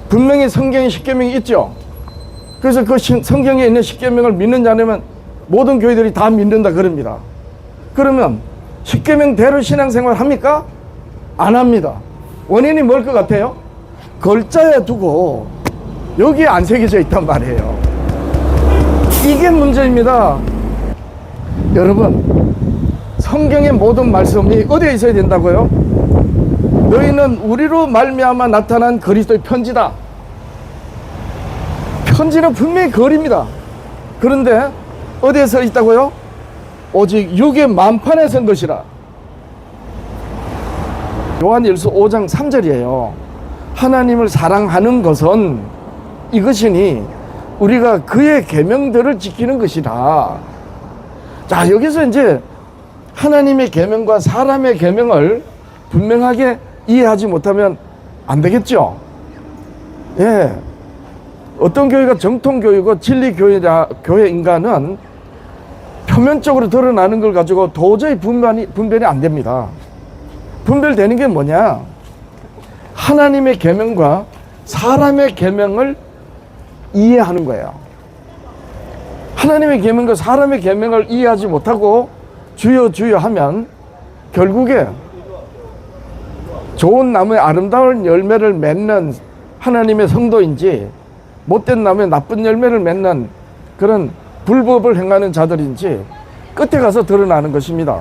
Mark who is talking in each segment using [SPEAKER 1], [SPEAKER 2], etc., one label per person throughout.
[SPEAKER 1] 분명히 성경에 십계명이 있죠. 그래서 그 성경에 있는 십계명을 믿느냐 아니면 모든 교회들이 다 믿는다 그럽니다. 그러면 십계명대로 신앙생활 합니까? 안 합니다. 원인이 뭘 것 같아요? 글자에 두고 여기에 안 새겨져 있단 말이에요. 이게 문제입니다. 여러분, 성경의 모든 말씀이 어디에 있어야 된다고요? 너희는 우리로 말미암아 나타난 그리스도의 편지다. 편지는 분명히 글입니다. 그런데 어디에 서 있다고요? 오직 육의 만판에 쓴 것이라. 요한일서 5장 3절이에요. 하나님을 사랑하는 것은 이것이니 우리가 그의 계명들을 지키는 것이다. 자, 여기서 이제 하나님의 계명과 사람의 계명을 분명하게 이해하지 못하면 안 되겠죠. 예. 어떤 교회가 정통교회고 진리교회인가는 표면적으로 드러나는 걸 가지고 도저히 분별이 안 됩니다. 분별되는 게 뭐냐? 하나님의 계명과 사람의 계명을 이해하는 거예요. 하나님의 계명과 사람의 계명을 이해하지 못하고 주여 주여 하면 결국에 좋은 나무에 아름다운 열매를 맺는 하나님의 성도인지 못된 나무에 나쁜 열매를 맺는 그런 불법을 행하는 자들인지 끝에 가서 드러나는 것입니다.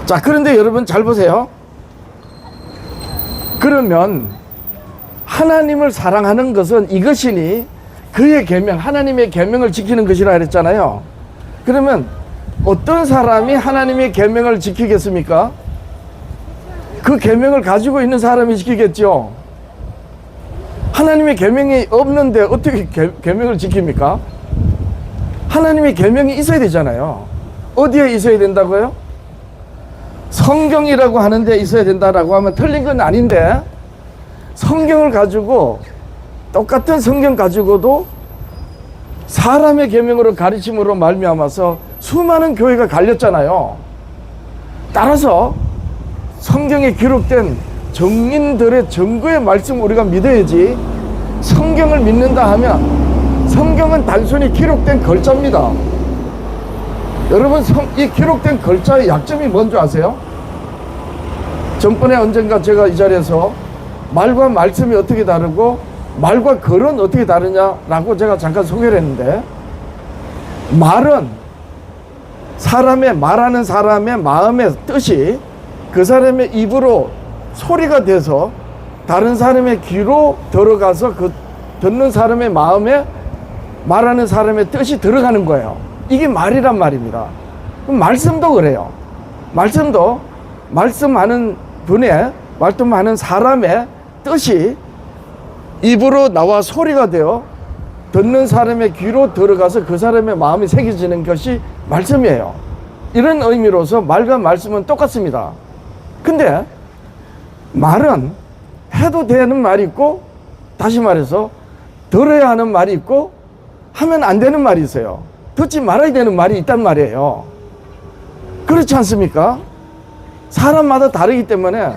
[SPEAKER 1] 자, 그런데 여러분 잘 보세요. 그러면 하나님을 사랑하는 것은 이것이니 그의 계명, 하나님의 계명을 지키는 것이라 그랬잖아요. 그러면 어떤 사람이 하나님의 계명을 지키겠습니까? 그 계명을 가지고 있는 사람이 지키겠죠. 하나님의 계명이 없는데 어떻게 계명을 지킵니까? 하나님의 계명이 있어야 되잖아요. 어디에 있어야 된다고요? 성경이라고 하는데 있어야 된다라고 하면 틀린 건 아닌데, 성경을 가지고 똑같은 성경 가지고도 사람의 계명으로 가르침으로 말미암아서 수많은 교회가 갈렸잖아요. 따라서 성경에 기록된 정인들의 증거의 말씀 우리가 믿어야지, 성경을 믿는다 하면 성경은 단순히 기록된 글자입니다. 여러분, 이 기록된 글자의 약점이 뭔지 아세요? 전번에 언젠가 제가 이 자리에서 말과 말씀이 어떻게 다르고 말과 글은 어떻게 다르냐라고 제가 잠깐 소개를 했는데, 말은 말하는 사람의 마음의 뜻이 그 사람의 입으로 소리가 돼서 다른 사람의 귀로 들어가서 그 듣는 사람의 마음에 말하는 사람의 뜻이 들어가는 거예요. 이게 말이란 말입니다. 그럼 말씀도 그래요. 말씀도 말씀하는 분의, 말씀하는 사람의 뜻이 입으로 나와 소리가 되어 듣는 사람의 귀로 들어가서 그 사람의 마음이 새겨지는 것이 말씀이에요. 이런 의미로서 말과 말씀은 똑같습니다. 근데 말은 해도 되는 말이 있고, 다시 말해서 들어야 하는 말이 있고 하면 안 되는 말이 있어요. 듣지 말아야 되는 말이 있단 말이에요. 그렇지 않습니까? 사람마다 다르기 때문에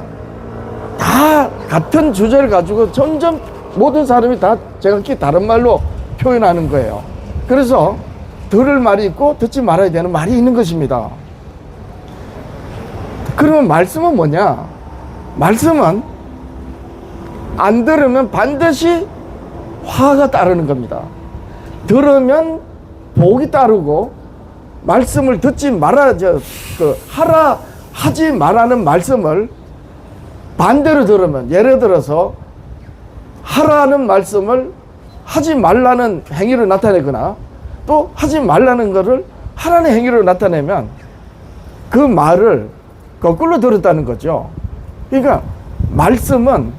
[SPEAKER 1] 다 같은 주제를 가지고 점점 모든 사람이 다 제각기 다른 말로 표현하는 거예요. 그래서 들을 말이 있고 듣지 말아야 되는 말이 있는 것입니다. 그러면 말씀은 뭐냐? 말씀은 안 들으면 반드시 화가 따르는 겁니다. 들으면 복이 따르고, 말씀을 듣지 말아, 하지 말라는 말씀을 반대로 들으면, 예를 들어서 하라는 말씀을 하지 말라는 행위로 나타내거나 또 하지 말라는 것을 하라는 행위로 나타내면 그 말을 거꾸로 들었다는 거죠. 그러니까 말씀은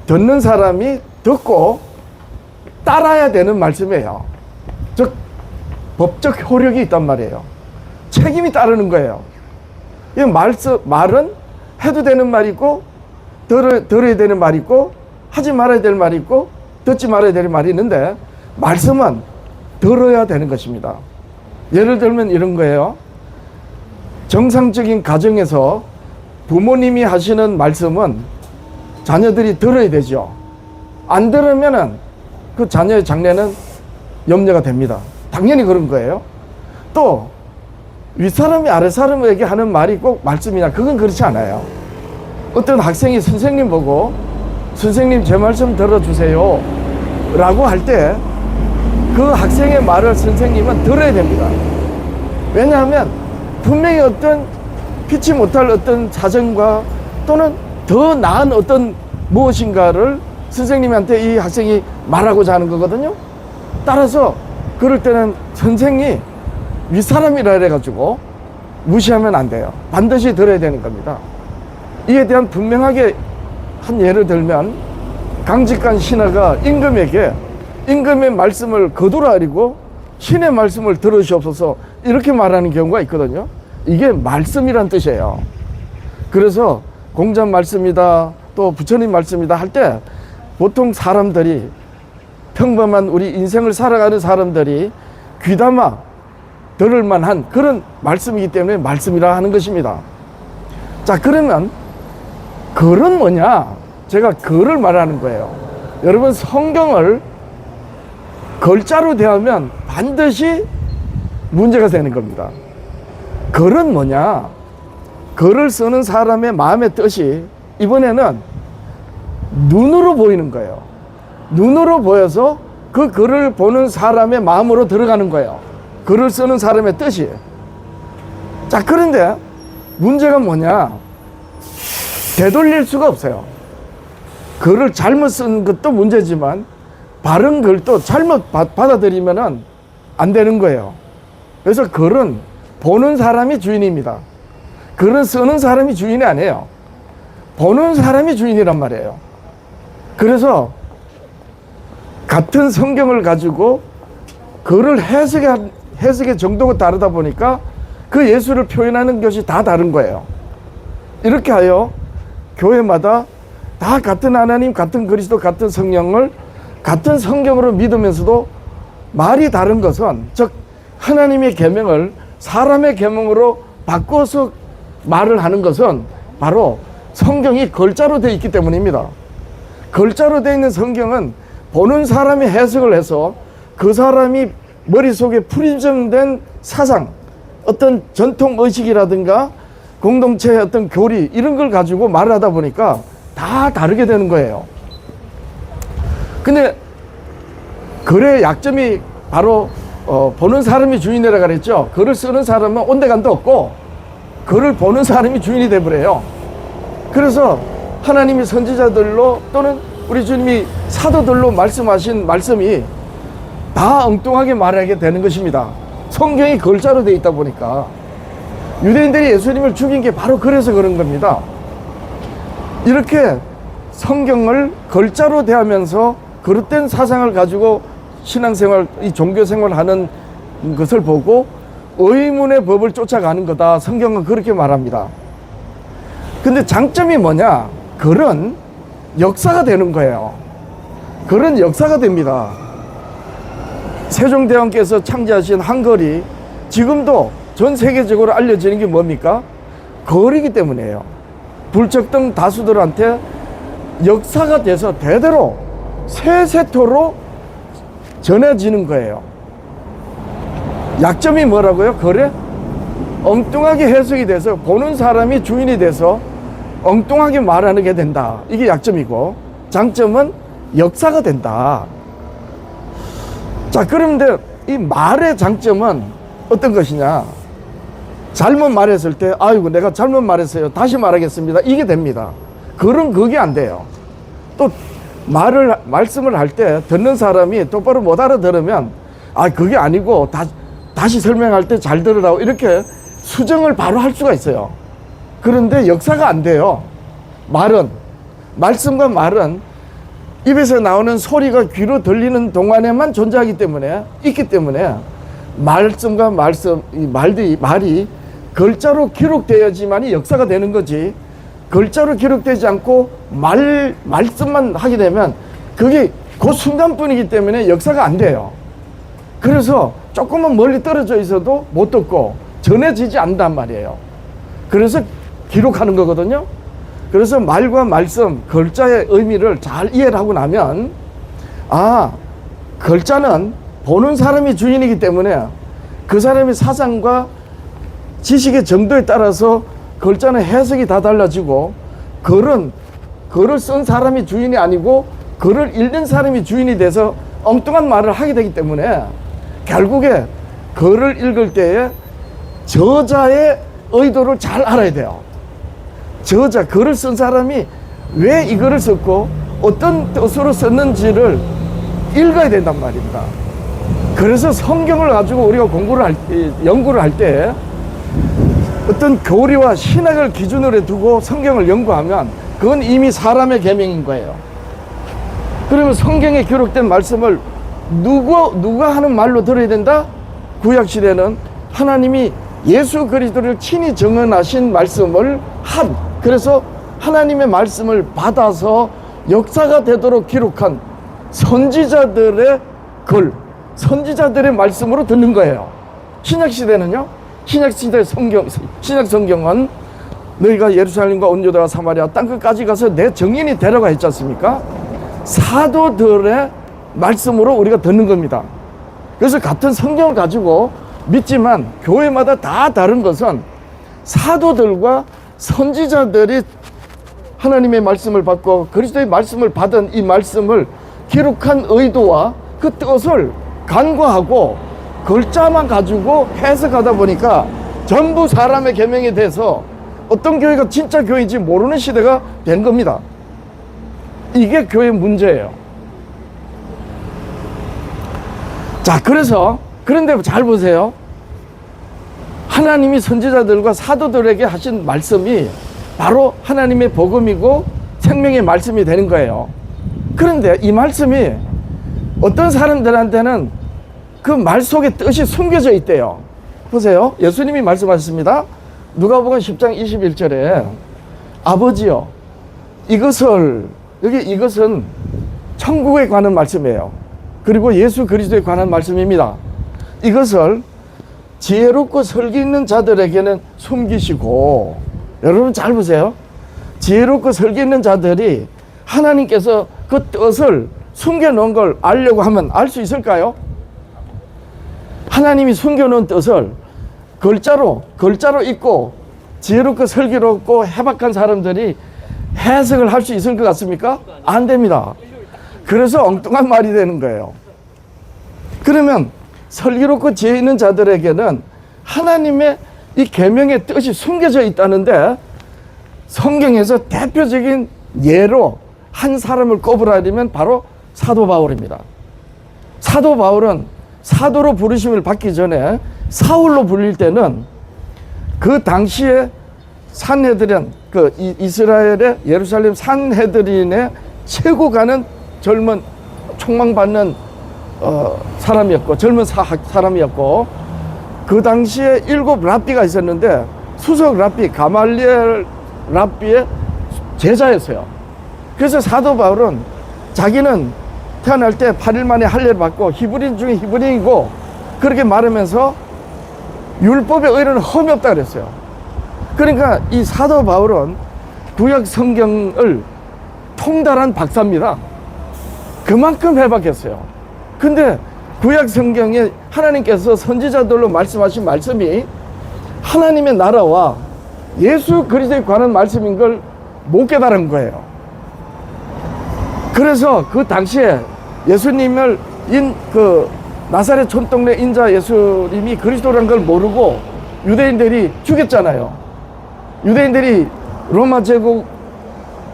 [SPEAKER 1] 듣는 사람이 듣고 따라야 되는 말씀이에요. 즉 법적 효력이 있단 말이에요. 책임이 따르는 거예요. 이 말은 해도 되는 말이 있고, 들어야 되는 말이 있고, 하지 말아야 될 말이 있고, 듣지 말아야 될 말이 있는데, 말씀은 들어야 되는 것입니다. 예를 들면 이런 거예요. 정상적인 가정에서 부모님이 하시는 말씀은 자녀들이 들어야 되죠. 안 들으면은 그 자녀의 장래는 염려가 됩니다. 당연히 그런 거예요. 또 윗사람이 아랫사람에게 하는 말이 꼭 말씀이냐, 그건 그렇지 않아요. 어떤 학생이 선생님 보고 선생님 제 말씀 들어주세요 라고 할 때 그 학생의 말을 선생님은 들어야 됩니다. 왜냐하면 분명히 어떤 피치 못할 어떤 사정과 또는 더 나은 어떤 무엇인가를 선생님한테 이 학생이 말하고자 하는 거거든요. 따라서 그럴 때는 선생이 윗사람이라 해가지고 무시하면 안 돼요. 반드시 들어야 되는 겁니다. 이에 대한 분명하게 한 예를 들면, 강직한 신하가 임금에게 임금의 말씀을 거두라 하리고 신의 말씀을 들으시옵소서 이렇게 말하는 경우가 있거든요. 이게 말씀이란 뜻이에요. 그래서 공자님 말씀이다, 또 부처님 말씀이다 할 때 보통 사람들이, 평범한 우리 인생을 살아가는 사람들이 귀담아 들을 만한 그런 말씀이기 때문에 말씀이라 하는 것입니다. 자, 그러면 글은 뭐냐? 제가 글을 말하는 거예요. 여러분, 성경을 글자로 대하면 반드시 문제가 되는 겁니다. 글은 뭐냐? 글을 쓰는 사람의 마음의 뜻이 이번에는 눈으로 보이는 거예요. 눈으로 보여서 그 글을 보는 사람의 마음으로 들어가는 거예요. 글을 쓰는 사람의 뜻이. 자, 그런데 문제가 뭐냐? 되돌릴 수가 없어요. 글을 잘못 쓴 것도 문제지만 바른 글도 잘못 받아들이면 안 되는 거예요. 그래서 글은 보는 사람이 주인입니다. 글은 쓰는 사람이 주인이 아니에요. 보는 사람이 주인이란 말이에요. 그래서 같은 성경을 가지고 글을 해석의 정도가 다르다 보니까 그 예수를 표현하는 것이 다 다른 거예요. 이렇게 하여 교회마다 다 같은 하나님, 같은 그리스도, 같은 성령을 같은 성경으로 믿으면서도 말이 다른 것은, 즉 하나님의 계명을 사람의 계명으로 바꿔서 말을 하는 것은 바로 성경이 글자로 되어 있기 때문입니다. 글자로 되어 있는 성경은 보는 사람이 해석을 해서 그 사람이 머릿속에 프리즘된 사상, 어떤 전통의식이라든가 공동체의 어떤 교리, 이런 걸 가지고 말을 하다 보니까 다 다르게 되는 거예요. 근데 글의 약점이 바로 보는 사람이 주인이라 그랬죠. 글을 쓰는 사람은 온데간도 없고 글을 보는 사람이 주인이 되버려요. 그래서 하나님이 선지자들로 또는 우리 주님이 사도들로 말씀하신 말씀이 다 엉뚱하게 말하게 되는 것입니다. 성경이 글자로 되어 있다 보니까. 유대인들이 예수님을 죽인 게 바로 그래서 그런 겁니다. 이렇게 성경을 글자로 대하면서 그릇된 사상을 가지고 신앙생활, 이 종교생활을 하는 것을 보고 의문의 법을 쫓아가는 거다. 성경은 그렇게 말합니다. 근데 장점이 뭐냐? 글은 역사가 되는 거예요. 글은 역사가 됩니다. 세종대왕께서 창제하신 한글이 지금도 전 세계적으로 알려지는 게 뭡니까? 글이기 때문이에요. 불특정 다수들한테 역사가 돼서 대대로 세세토로 전해지는 거예요. 약점이 뭐라고요? 글에 엉뚱하게 해석이 돼서 보는 사람이 주인이 돼서 엉뚱하게 말하게 된다. 이게 약점이고, 장점은 역사가 된다. 자, 그런데 이 말의 장점은 어떤 것이냐? 잘못 말했을 때 아이고 내가 잘못 말했어요, 다시 말하겠습니다, 이게 됩니다. 글은 그게 안 돼요. 또 말씀을 할 때 듣는 사람이 똑바로 못 알아들으면 아 그게 아니고 다시 설명할 때 잘 들으라고 이렇게 수정을 바로 할 수가 있어요. 그런데 역사가 안 돼요. 말씀과 말은 입에서 나오는 소리가 귀로 들리는 동안에만 존재하기 때문에, 있기 때문에 말씀과 말이 글자로 기록되어야지만이 역사가 되는 거지, 글자로 기록되지 않고 말씀만 하게 되면 그게 그 순간뿐이기 때문에 역사가 안 돼요. 그래서 조금만 멀리 떨어져 있어도 못 듣고 전해지지 않는단 말이에요. 그래서 기록하는 거거든요. 그래서 말과 말씀, 글자의 의미를 잘 이해를 하고 나면, 아, 글자는 보는 사람이 주인이기 때문에 그 사람의 사상과 지식의 정도에 따라서 글자는 해석이 다 달라지고, 글을 쓴 사람이 주인이 아니고 글을 읽는 사람이 주인이 돼서 엉뚱한 말을 하게 되기 때문에 결국에 글을 읽을 때에 저자의 의도를 잘 알아야 돼요. 저자, 글을 쓴 사람이 왜 이 글을 썼고 어떤 뜻으로 썼는지를 읽어야 된단 말입니다. 그래서 성경을 가지고 우리가 연구를 할 때 어떤 교리와 신학을 기준으로 두고 성경을 연구하면 그건 이미 사람의 계명인 거예요. 그러면 성경에 기록된 말씀을 누가 하는 말로 들어야 된다? 구약시대는 하나님이 예수 그리스도를 친히 증언하신 말씀을 그래서 하나님의 말씀을 받아서 역사가 되도록 기록한 선지자들의 글, 선지자들의 말씀으로 듣는 거예요. 신약시대는요, 신약시대 신약 성경은 너희가 예루살렘과 온 유다와 사마리아 땅끝까지 가서 내 증인이 되라고 했지 않습니까? 사도들의 말씀으로 우리가 듣는 겁니다. 그래서 같은 성경을 가지고 믿지만 교회마다 다 다른 것은 사도들과 선지자들이 하나님의 말씀을 받고 그리스도의 말씀을 받은 이 말씀을 기록한 의도와 그 뜻을 간과하고 글자만 가지고 해석하다 보니까 전부 사람의 계명에 대해서 어떤 교회가 진짜 교회인지 모르는 시대가 된 겁니다. 이게 교회 문제예요. 자, 그런데 잘 보세요. 하나님이 선지자들과 사도들에게 하신 말씀이 바로 하나님의 복음이고 생명의 말씀이 되는 거예요. 그런데 이 말씀이 어떤 사람들한테는 그 말 속에 뜻이 숨겨져 있대요. 보세요. 예수님이 말씀하셨습니다. 누가복음 10장 21절에 아버지여, 이것은 천국에 관한 말씀이에요. 그리고 예수 그리스도에 관한 말씀입니다. 이것을 지혜롭고 설기 있는 자들에게는 숨기시고, 여러분 잘 보세요. 지혜롭고 설기 있는 자들이 하나님께서 그 뜻을 숨겨놓은 걸 알려고 하면 알 수 있을까요? 하나님이 숨겨놓은 뜻을 글자로 읽고 지혜롭고 슬기롭고 해박한 사람들이 해석을 할 수 있을 것 같습니까? 안 됩니다. 그래서 엉뚱한 말이 되는 거예요. 그러면 슬기롭고 지혜 있는 자들에게는 하나님의 이 계명의 뜻이 숨겨져 있다는데, 성경에서 대표적인 예로 한 사람을 꼽으라면 바로 사도 바울입니다. 사도 바울은 사도로 부르심을 받기 전에 사울로 불릴 때는 그 당시에 산헤드린, 그 이스라엘의 예루살렘 산헤드린의 최고 가는 젊은 촉망받는 사람이었고, 젊은 사람이었고, 그 당시에 7 랍비가 있었는데 수석 랍비 가말리엘 랍비의 제자였어요. 그래서 사도 바울은 자기는 태어날 때 8일 만에 할례를 받고 히브리인 중에 히브리인이고 그렇게 말하면서 율법의 의뢰는 흠이 없다 그랬어요. 그러니까 이 사도 바울은 구약 성경을 통달한 박사입니다. 그만큼 해박했어요. 근데 구약 성경에 하나님께서 선지자들로 말씀하신 말씀이 하나님의 나라와 예수 그리스도에 관한 말씀인 걸 못 깨달은 거예요. 그래서 그 당시에 예수님을 나사렛 촌동네 인자 예수님이 그리스도라는 걸 모르고 유대인들이 죽였잖아요. 유대인들이 로마 제국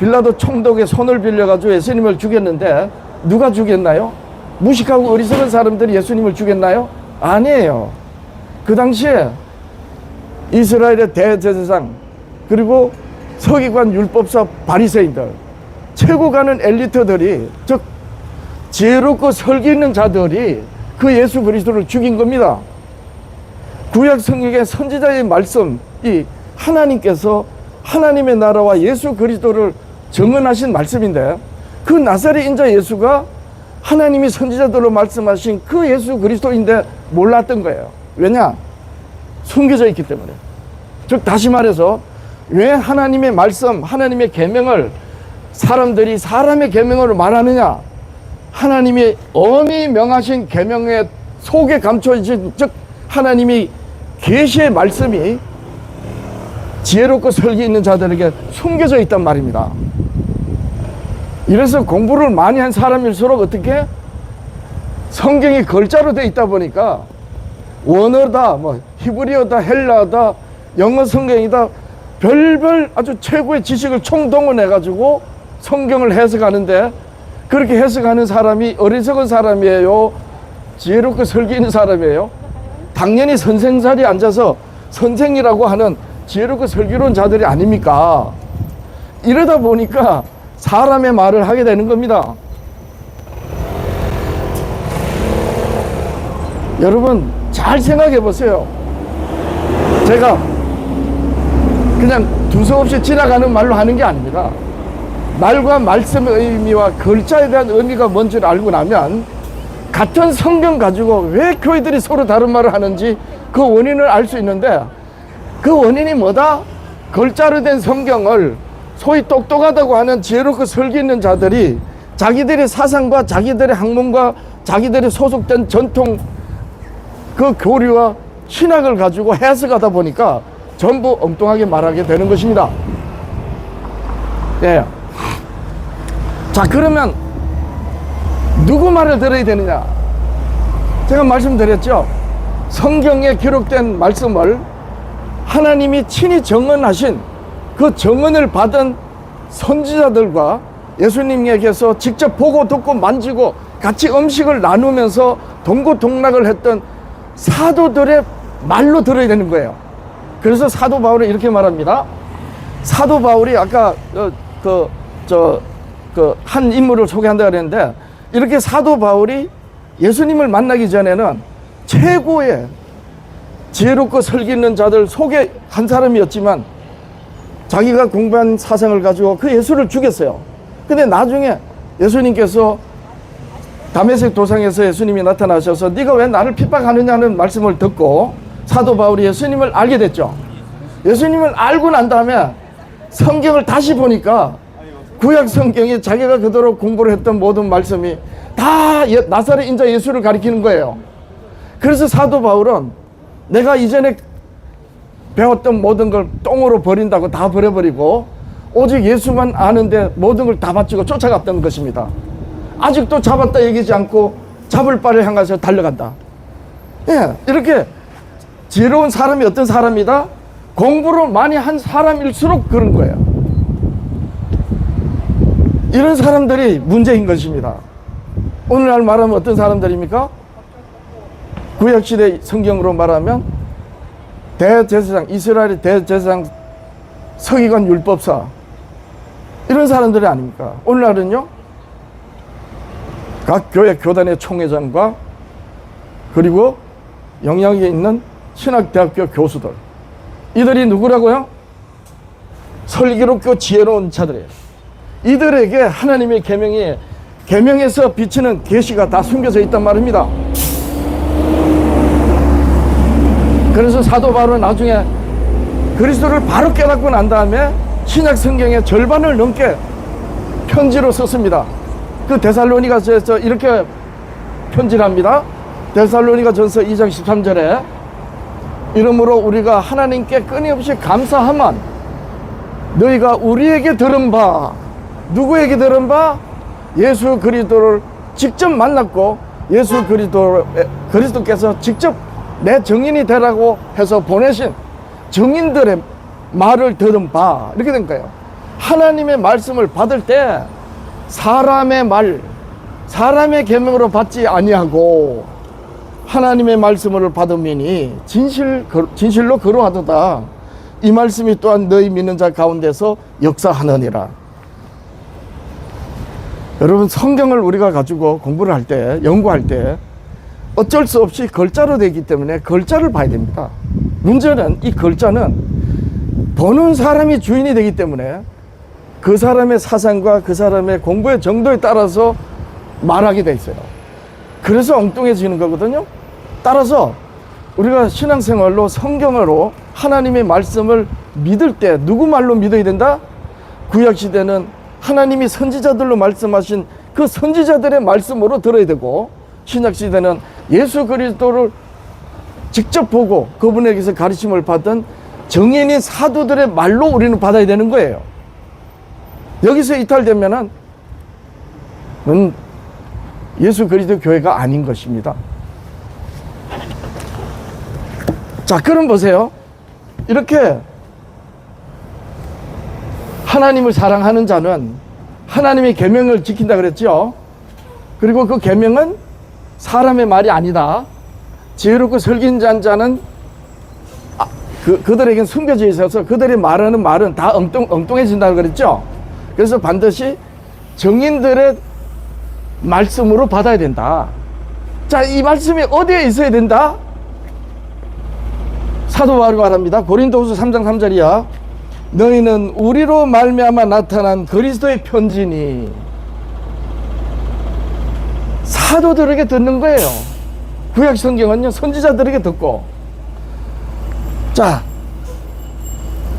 [SPEAKER 1] 빌라도 총독의 손을 빌려가지고 예수님을 죽였는데 누가 죽였나요? 무식하고 어리석은 사람들이 예수님을 죽였나요? 아니에요. 그 당시에 이스라엘의 대제사장 그리고 서기관 율법사 바리새인들, 최고 가는 엘리트들이, 즉 지혜롭고 설기 있는 자들이 그 예수 그리스도를 죽인 겁니다. 구약 성경의 선지자의 말씀, 이 하나님께서 하나님의 나라와 예수 그리스도를 증언하신 말씀인데, 그 나사렛 인자 예수가 하나님이 선지자들로 말씀하신 그 예수 그리스도인데 몰랐던 거예요. 왜냐? 숨겨져 있기 때문에. 즉 다시 말해서 왜 하나님의 말씀, 하나님의 계명을 사람들이 사람의 계명으로 말하느냐? 하나님이 엄히 명하신 계명의 속에 감춰진, 즉 하나님이 계시의 말씀이 지혜롭고 설기 있는 자들에게 숨겨져 있단 말입니다. 이래서 공부를 많이 한 사람일수록 어떻게 성경이 글자로 되어 있다 보니까 원어다, 뭐 히브리어다, 헬라어다, 영어 성경이다, 별별 아주 최고의 지식을 총동원해 가지고 성경을 해석하는데, 그렇게 해석하는 사람이 어리석은 사람이에요, 지혜롭고 설기 있는 사람이에요? 당연히 선생 자리에 앉아서 선생이라고 하는 지혜롭고 설교로운 자들이 아닙니까? 이러다 보니까 사람의 말을 하게 되는 겁니다. 여러분 잘 생각해 보세요. 제가 그냥 두서없이 지나가는 말로 하는 게 아닙니다. 말과 말씀의 의미와 글자에 대한 의미가 뭔지를 알고 나면 같은 성경 가지고 왜 교회들이 서로 다른 말을 하는지 그 원인을 알 수 있는데, 그 원인이 뭐다? 글자로 된 성경을 소위 똑똑하다고 하는 지혜롭고 설기 있는 자들이 자기들의 사상과 자기들의 학문과 자기들이 소속된 전통 그 교리와 신학을 가지고 해석하다 보니까 전부 엉뚱하게 말하게 되는 것입니다. 예. 자, 그러면 누구 말을 들어야 되느냐? 제가 말씀드렸죠. 성경에 기록된 말씀을 하나님이 친히 정언하신 그 정언을 받은 선지자들과 예수님에게서 직접 보고 듣고 만지고 같이 음식을 나누면서 동고동락을 했던 사도들의 말로 들어야 되는 거예요. 그래서 사도 바울이 이렇게 말합니다. 사도 바울이 아까 한 인물을 소개한다 그랬는데, 이렇게 사도 바울이 예수님을 만나기 전에는 최고의 지혜롭고 설기 있는 자들 속에 한 사람이었지만 자기가 공부한 사상을 가지고 그 예수를 죽였어요. 근데 나중에 예수님께서 다메섹 도상에서 예수님이 나타나셔서 네가 왜 나를 핍박하느냐는 말씀을 듣고 사도 바울이 예수님을 알게 됐죠. 예수님을 알고 난 다음에 성경을 다시 보니까 구약 성경에 자기가 그토록 공부를 했던 모든 말씀이 다 나사렛 인자 예수를 가리키는 거예요. 그래서 사도 바울은 내가 이전에 배웠던 모든 걸 똥으로 버린다고 다 버려버리고 오직 예수만 아는데 모든 걸 다 바치고 쫓아갔던 것입니다. 아직도 잡았다 얘기하지 않고 잡을 바를 향해서 달려간다. 예, 이렇게 지혜로운 사람이 어떤 사람이다? 공부를 많이 한 사람일수록 그런 거예요. 이런 사람들이 문제인 것입니다. 오늘날 말하면 어떤 사람들입니까? 구약시대 성경으로 말하면 대제사장, 이스라엘의 대제사장, 서기관, 율법사, 이런 사람들이 아닙니까? 오늘날은요, 각 교회 교단의 총회장과 그리고 영향이 있는 신학대학교 교수들, 이들이 누구라고요? 설기롭고 지혜로운 자들이에요. 이들에게 하나님의 계명에서 비치는 계시가 다 숨겨져 있단 말입니다. 그래서 사도 바울은 나중에 그리스도를 바로 깨닫고 난 다음에 신약 성경의 절반을 넘게 편지로 썼습니다. 그 데살로니가서에서 이렇게 편지를 합니다. 데살로니가전서 2장 13절에 이러므로 우리가 하나님께 끊임없이 감사하만 너희가 우리에게 들은 바, 누구에게 들은 바? 예수 그리스도를 직접 만났고 예수 그리스도께서 직접 내 증인이 되라고 해서 보내신 증인들의 말을 들은 바, 이렇게 된 거예요. 하나님의 말씀을 받을 때 사람의 말, 사람의 계명으로 받지 아니하고 하나님의 말씀을 받으미니 진실로 그러하도다. 이 말씀이 또한 너희 믿는 자 가운데서 역사하느니라. 여러분, 성경을 우리가 가지고 공부를 할 때, 연구할 때 어쩔 수 없이 글자로 되기 때문에 글자를 봐야 됩니다. 문제는 이 글자는 보는 사람이 주인이 되기 때문에 그 사람의 사상과 그 사람의 공부의 정도에 따라서 말하게 돼 있어요. 그래서 엉뚱해지는 거거든요. 따라서 우리가 신앙생활로 성경으로 하나님의 말씀을 믿을 때 누구 말로 믿어야 된다? 구약시대는 하나님이 선지자들로 말씀하신 그 선지자들의 말씀으로 들어야 되고, 신약시대는 예수 그리스도를 직접 보고 그분에게서 가르침을 받은 정인인 사도들의 말로 우리는 받아야 되는 거예요. 여기서 이탈되면은 예수 그리스도 교회가 아닌 것입니다. 자, 그럼 보세요. 이렇게 하나님을 사랑하는 자는 하나님의 계명을 지킨다 그랬죠. 그리고 그 계명은 사람의 말이 아니다. 지혜롭고 설계한 자는 그들에겐 숨겨져 있어서 그들이 말하는 말은 다 엉뚱해진다고 그랬죠. 그래서 반드시 정인들의 말씀으로 받아야 된다. 자, 이 말씀이 어디에 있어야 된다? 사도 바울이 말합니다. 고린도후서 3장 3절이야. 너희는 우리로 말미암아 나타난 그리스도의 편지니. 사도들에게 듣는 거예요. 구약 성경은요, 선지자들에게 듣고. 자,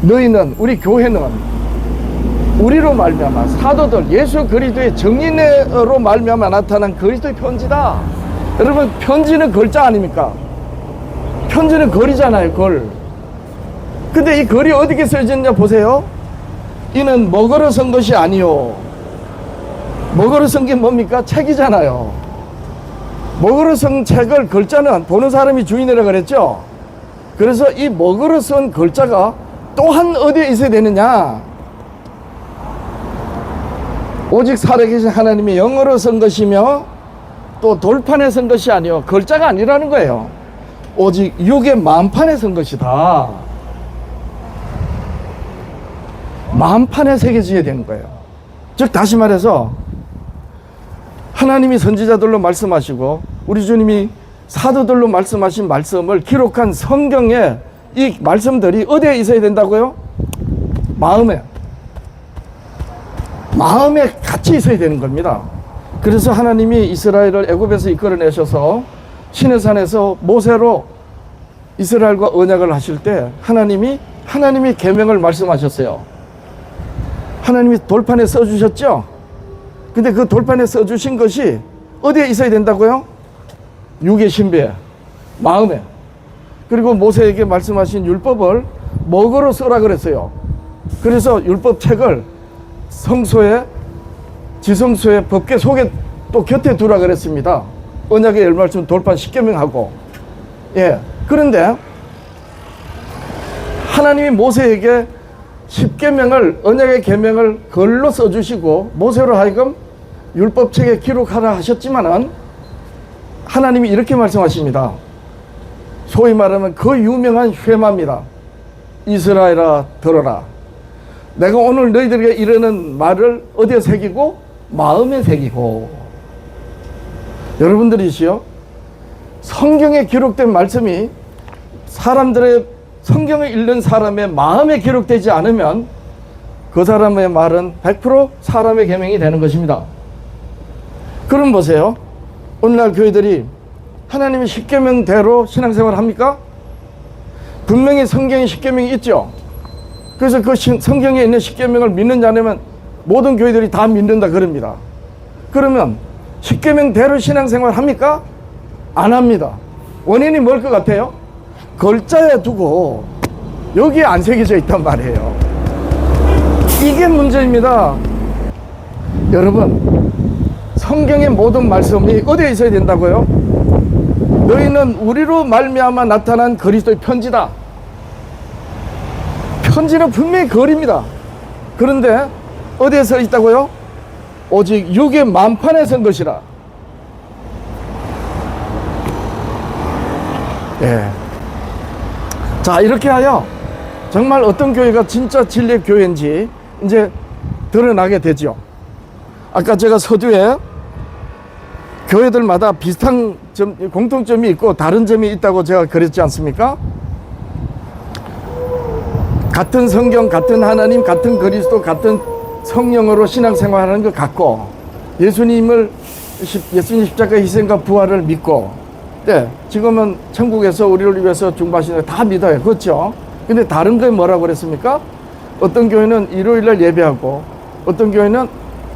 [SPEAKER 1] 너희는, 우리 교회는 우리로 말미암아, 사도들, 예수 그리스도의 정인으로 말미암아 나타난 그리스도의 편지다. 여러분, 편지는 글자 아닙니까? 편지는 글이잖아요, 글. 근데 이 글이 어디에 써졌냐 보세요. 이는 먹으러 쓴 것이 아니요. 먹으러 쓴 게 뭡니까? 책이잖아요. 먹으러 쓴 책을, 글자는 보는 사람이 주인이라 그랬죠. 그래서 이 먹으러 쓴 글자가 또한 어디에 있어야 되느냐? 오직 살아계신 하나님이 영어로 쓴 것이며 또 돌판에 쓴 것이 아니요. 글자가 아니라는 거예요. 오직 육의 마음판에 쓴 것이다. 마음판에 새겨져야 되는 거예요. 즉, 다시 말해서 하나님이 선지자들로 말씀하시고 우리 주님이 사도들로 말씀하신 말씀을 기록한 성경에 이 말씀들이 어디에 있어야 된다고요? 마음에 같이 있어야 되는 겁니다. 그래서 하나님이 이스라엘을 애굽에서 이끌어내셔서 시내산에서 모세로 이스라엘과 언약을 하실 때 하나님이 계명을 말씀하셨어요. 하나님이 돌판에 써주셨죠. 근데 그 돌판에 써주신 것이 어디에 있어야 된다고요? 육의 신비에, 마음에. 그리고 모세에게 말씀하신 율법을 먹으로 써라 그랬어요. 그래서 율법책을 성소에, 지성소에, 법궤 속에 또 곁에 두라 그랬습니다. 언약의 열 말씀 돌판 10계명하고. 예. 그런데 하나님이 모세에게 10계명을, 언약의 계명을 글로 써주시고 모세로 하여금 율법책에 기록하라 하셨지만은 하나님이 이렇게 말씀하십니다. 소위 말하면 그 유명한 쉐마입니다. 이스라엘아 들어라. 내가 오늘 너희들에게 이르는 말을 어디에 새기고? 마음에 새기고. 여러분들이시요, 성경에 기록된 말씀이 사람들의, 성경을 읽는 사람의 마음에 기록되지 않으면 그 사람의 말은 100% 사람의 계명이 되는 것입니다. 그럼 보세요. 오늘날 교회들이 하나님의 10계명대로 신앙생활을 합니까? 분명히 성경에 10계명이 있죠. 그래서 그 성경에 있는 10계명을 믿느냐 안 하면 모든 교회들이 다 믿는다 그럽니다. 그러면 10계명대로 신앙생활을 합니까? 안 합니다. 원인이 뭘 것 같아요? 글자에 두고 여기에 안 새겨져 있단 말이에요. 이게 문제입니다. 여러분, 성경의 모든 말씀이 어디에 있어야 된다고요? 너희는 우리로 말미암아 나타난 그리스도의 편지다. 편지는 분명히 글입니다. 그런데 어디에 서 있다고요? 오직 육의 만판에 쓴 것이라. 예. 자, 이렇게 하여 정말 어떤 교회가 진짜 진리의 교회인지 이제 드러나게 되죠. 아까 제가 서두에 교회들마다 비슷한 공통점이 있고 다른 점이 있다고 제가 그랬지 않습니까? 같은 성경, 같은 하나님, 같은 그리스도, 같은 성령으로 신앙생활하는 것 같고, 예수님 십자가 희생과 부활을 믿고, 네, 지금은 천국에서 우리를 위해서 중보하시는 거 다 믿어요. 그렇죠? 근데 다른 교회 뭐라고 그랬습니까? 어떤 교회는 일요일날 예배하고, 어떤 교회는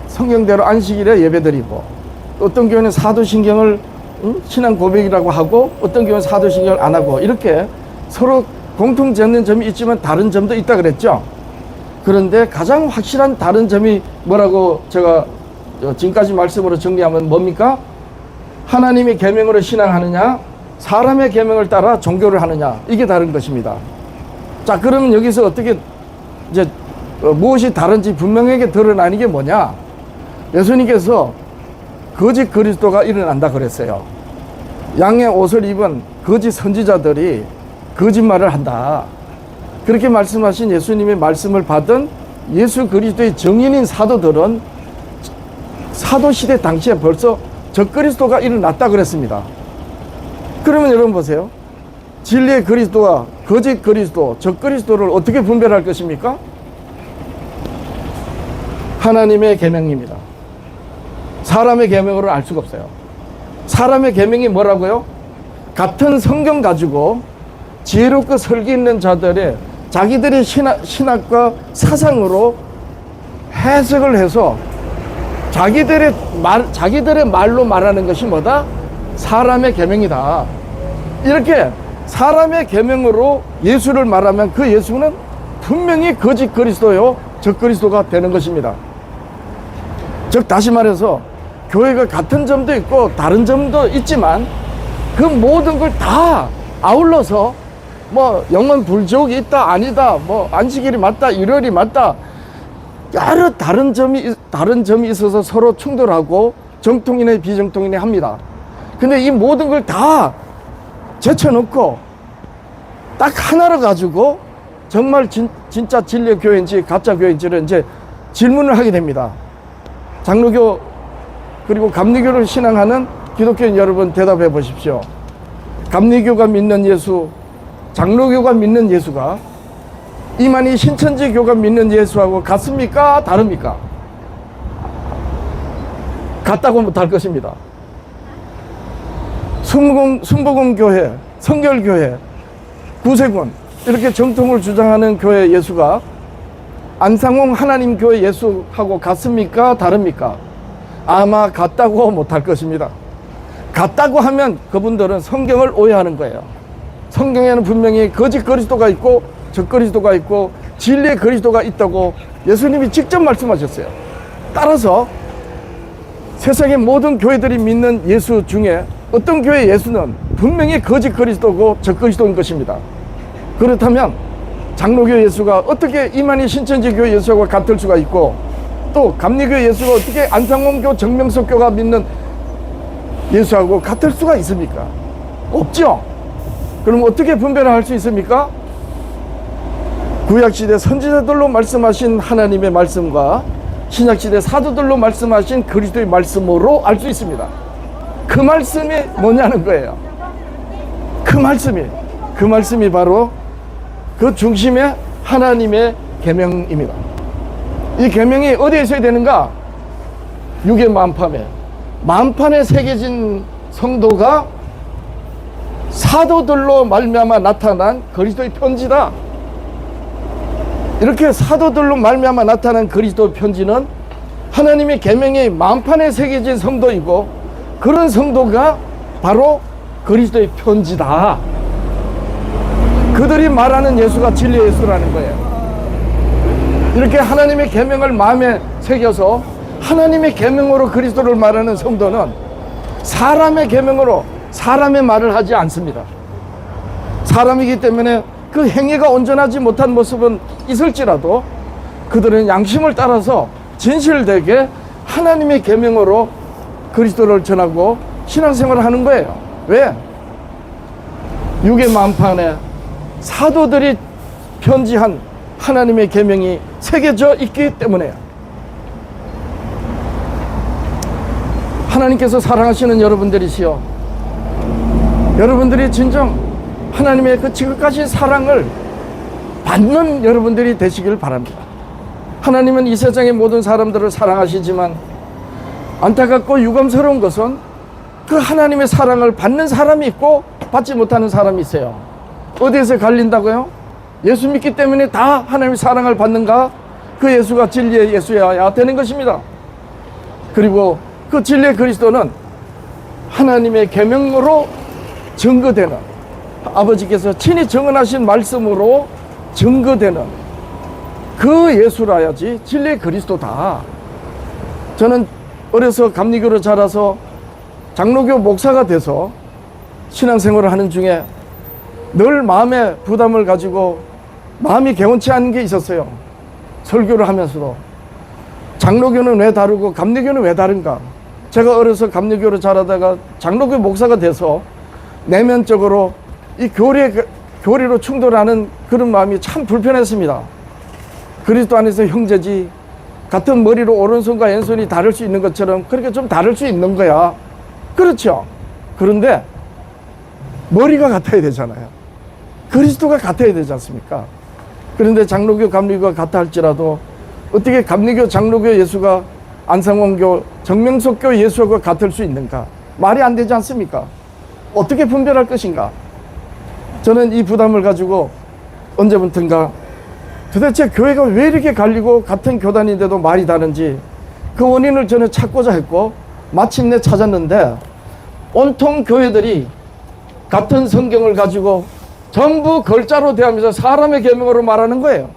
[SPEAKER 1] 성경대로 안식일에 예배드리고, 어떤 교회는 사도신경을 신앙 고백이라고 하고, 어떤 교회는 사도신경을 안 하고, 이렇게 서로 공통되는 점이 있지만 다른 점도 있다 그랬죠. 그런데 가장 확실한 다른 점이 뭐라고 제가 지금까지 말씀으로 정리하면 뭡니까? 하나님의 계명으로 신앙하느냐, 사람의 계명을 따라 종교를 하느냐, 이게 다른 것입니다. 자, 그러면 여기서 어떻게 이제 무엇이 다른지 분명하게 드러나는 게 뭐냐? 예수님께서 거짓 그리스도가 일어난다 그랬어요. 양의 옷을 입은 거짓 선지자들이 거짓말을 한다. 그렇게 말씀하신 예수님의 말씀을 받은 예수 그리스도의 증인인 사도들은 사도시대 당시에 벌써 적그리스도가 일어났다 그랬습니다. 그러면 여러분 보세요. 진리의 그리스도와 거짓 그리스도, 적그리스도를 어떻게 분별할 것입니까? 하나님의 계명입니다. 사람의 계명으로는 알 수가 없어요. 사람의 계명이 뭐라고요? 같은 성경 가지고 지혜롭고 설기 있는 자들의 자기들의 신학과 사상으로 해석을 해서 자기들의 말로 말하는 것이 뭐다? 사람의 계명이다. 이렇게 사람의 계명으로 예수를 말하면 그 예수는 분명히 거짓 그리스도요, 적그리스도가 되는 것입니다. 즉 다시 말해서 교회가 같은 점도 있고 다른 점도 있지만 그 모든 걸 다 아울러서 뭐 영원 불지옥이 있다 아니다, 뭐 안식일이 맞다 일요일이 맞다, 여러 다른 점이 있어서 서로 충돌하고 정통이네 비정통이네 합니다. 근데 이 모든 걸 다 제쳐놓고 딱 하나로 가지고 정말 진짜 진리의 교회인지 가짜 교회인지를 이제 질문을 하게 됩니다. 장로교 그리고 감리교를 신앙하는 기독교인 여러분 대답해 보십시오. 감리교가 믿는 예수, 장로교가 믿는 예수가 이만희 신천지교가 믿는 예수하고 같습니까? 다릅니까? 같다고 못할 것입니다. 순복음교회, 성결교회, 구세군 이렇게 정통을 주장하는 교회 예수가 안상홍 하나님교회 예수하고 같습니까? 다릅니까? 아마 같다고 못할 것입니다. 같다고 하면 그분들은 성경을 오해하는 거예요. 성경에는 분명히 거짓 그리스도가 있고 적그리스도가 있고 진리의 그리스도가 있다고 예수님이 직접 말씀하셨어요. 따라서 세상의 모든 교회들이 믿는 예수 중에 어떤 교회 예수는 분명히 거짓 그리스도고 적그리스도인 것입니다. 그렇다면 장로교 예수가 어떻게 이만희 신천지교 예수와 같을 수가 있고, 또 감리교 예수가 어떻게 안상홍교 정명석교가 믿는 예수하고 같을 수가 있습니까? 없죠. 그럼 어떻게 분별할 수 있습니까? 구약시대 선지자들로 말씀하신 하나님의 말씀과 신약시대 사도들로 말씀하신 그리스도의 말씀으로 알 수 있습니다. 그 말씀이 뭐냐는 거예요. 그 말씀이 바로 그 중심에 하나님의 계명입니다. 이 계명이 어디에 있어야 되는가? 육의 만판에 새겨진 성도가 사도들로 말미암아 나타난 그리스도의 편지다. 이렇게 사도들로 말미암아 나타난 그리스도의 편지는 하나님의 계명이 만판에 새겨진 성도이고, 그런 성도가 바로 그리스도의 편지다. 그들이 말하는 예수가 진리의 예수라는 거예요. 이렇게 하나님의 계명을 마음에 새겨서 하나님의 계명으로 그리스도를 말하는 성도는 사람의 계명으로 사람의 말을 하지 않습니다. 사람이기 때문에 그 행위가 온전하지 못한 모습은 있을지라도 그들은 양심을 따라서 진실되게 하나님의 계명으로 그리스도를 전하고 신앙생활을 하는 거예요. 왜? 육의 만판에 사도들이 편지한 하나님의 계명이 새겨져 있기 때문에. 하나님께서 사랑하시는 여러분들이시여, 여러분들이 진정 하나님의 그 지극하신 사랑을 받는 여러분들이 되시길 바랍니다. 하나님은 이 세상의 모든 사람들을 사랑하시지만 안타깝고 유감스러운 것은 그 하나님의 사랑을 받는 사람이 있고 받지 못하는 사람이 있어요. 어디에서 갈린다고요? 예수 믿기 때문에 다 하나님의 사랑을 받는가? 그 예수가 진리의 예수여야 되는 것입니다. 그리고 그 진리의 그리스도는 하나님의 계명으로 증거되는, 아버지께서 친히 증언하신 말씀으로 증거되는 그 예수라야지 진리의 그리스도다. 저는 어려서 감리교로 자라서 장로교 목사가 돼서 신앙생활을 하는 중에 늘 마음에 부담을 가지고 마음이 개운치 않은 게 있었어요. 설교를 하면서도 장로교는 왜 다르고 감리교는 왜 다른가? 제가 어려서 감리교로 자라다가 장로교 목사가 돼서 내면적으로 이 교리로 충돌하는 그런 마음이 참 불편했습니다. 그리스도 안에서 형제지, 같은 머리로 오른손과 왼손이 다를 수 있는 것처럼 그렇게 좀 다를 수 있는 거야. 그렇죠. 그런데 머리가 같아야 되잖아요. 그리스도가 같아야 되지 않습니까? 그런데 장로교, 감리교가 같아 할지라도 어떻게 감리교, 장로교 예수가 안상원교, 정명석교 예수가 같을 수 있는가? 말이 안 되지 않습니까? 어떻게 분별할 것인가? 저는 이 부담을 가지고 언제부턴가 도대체 교회가 왜 이렇게 갈리고 같은 교단인데도 말이 다른지 그 원인을 저는 찾고자 했고 마침내 찾았는데 온통 교회들이 같은 성경을 가지고 전부 글자로 대하면서 사람의 계명으로 말하는 거예요.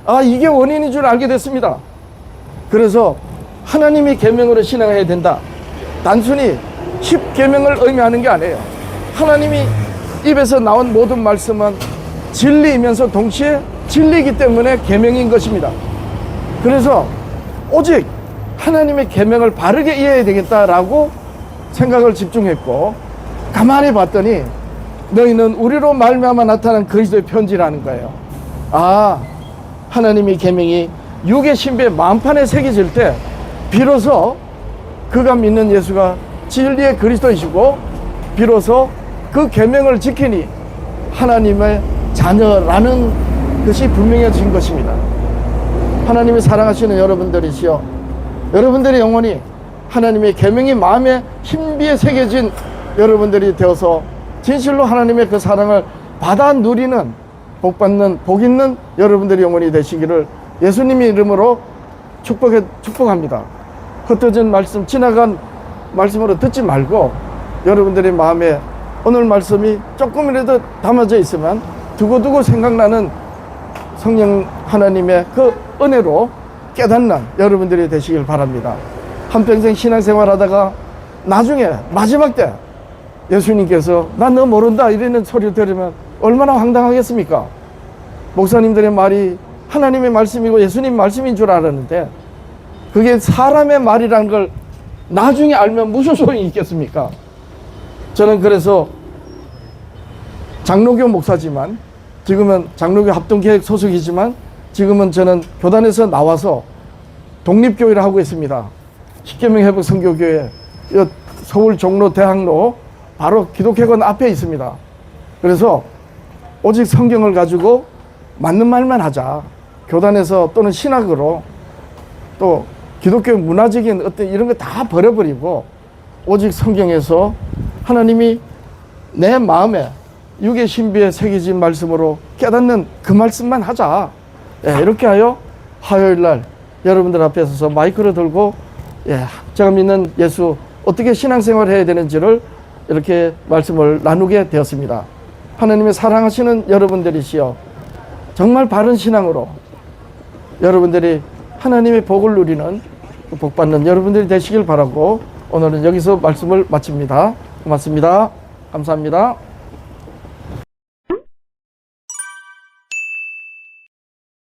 [SPEAKER 1] 아, 이게 원인인 줄 알게 됐습니다. 그래서 하나님이 계명으로 신앙해야 된다. 단순히 10계명을 의미하는 게 아니에요. 하나님이 입에서 나온 모든 말씀은 진리이면서 동시에 진리이기 때문에 계명인 것입니다. 그래서 오직 하나님의 계명을 바르게 이해해야 되겠다라고 생각을 집중했고 가만히 봤더니 너희는 우리로 말미암아 나타난 그리스도의 편지라는 거예요. 아, 하나님의 계명이 육의 신비의 만판에 새겨질 때 비로소 그가 믿는 예수가 진리의 그리스도이시고 비로소 그 계명을 지키니 하나님의 자녀라는 것이 분명해진 것입니다. 하나님이 사랑하시는 여러분들이시여, 여러분들의 영혼이 하나님의 계명이 마음에 신비에 새겨진 여러분들이 되어서 진실로 하나님의 그 사랑을 받아 누리는 복받는 복 있는 여러분들의 영혼이 되시기를 예수님의 이름으로 축복합니다. 흩어진 말씀, 지나간 말씀으로 듣지 말고 여러분들의 마음에 오늘 말씀이 조금이라도 담아져 있으면 두고두고 생각나는 성령 하나님의 그 은혜로 깨닫는 여러분들이 되시길 바랍니다. 한평생 신앙생활 하다가 나중에 마지막 때 예수님께서 난 너 모른다 이러는 소리를 들으면 얼마나 황당하겠습니까? 목사님들의 말이 하나님의 말씀이고 예수님 말씀인 줄 알았는데 그게 사람의 말이라는 걸 나중에 알면 무슨 소용이 있겠습니까? 저는 그래서 장로교 목사지만 지금은 장로교 합동계획 소속이지만 지금은 저는 교단에서 나와서 독립교회를 하고 있습니다. 십계명 회복 선교교회 서울 종로 대학로 바로 기독회관 앞에 있습니다. 그래서 오직 성경을 가지고 맞는 말만 하자. 교단에서 또는 신학으로 또 기독교 문화적인 어떤 이런 거 다 버려버리고 오직 성경에서 하나님이 내 마음에 육의 신비에 새겨진 말씀으로 깨닫는 그 말씀만 하자. 예, 이렇게 하여 화요일 날 여러분들 앞에 서서 마이크를 들고 제가 믿는 예수 어떻게 신앙생활을 해야 되는지를 이렇게 말씀을 나누게 되었습니다. 하나님의 사랑하시는 여러분들이시여 정말 바른 신앙으로 여러분들이 하나님의 복을 누리는 복받는 여러분들이 되시길 바라고 오늘은 여기서 말씀을 마칩니다. 고맙습니다. 감사합니다.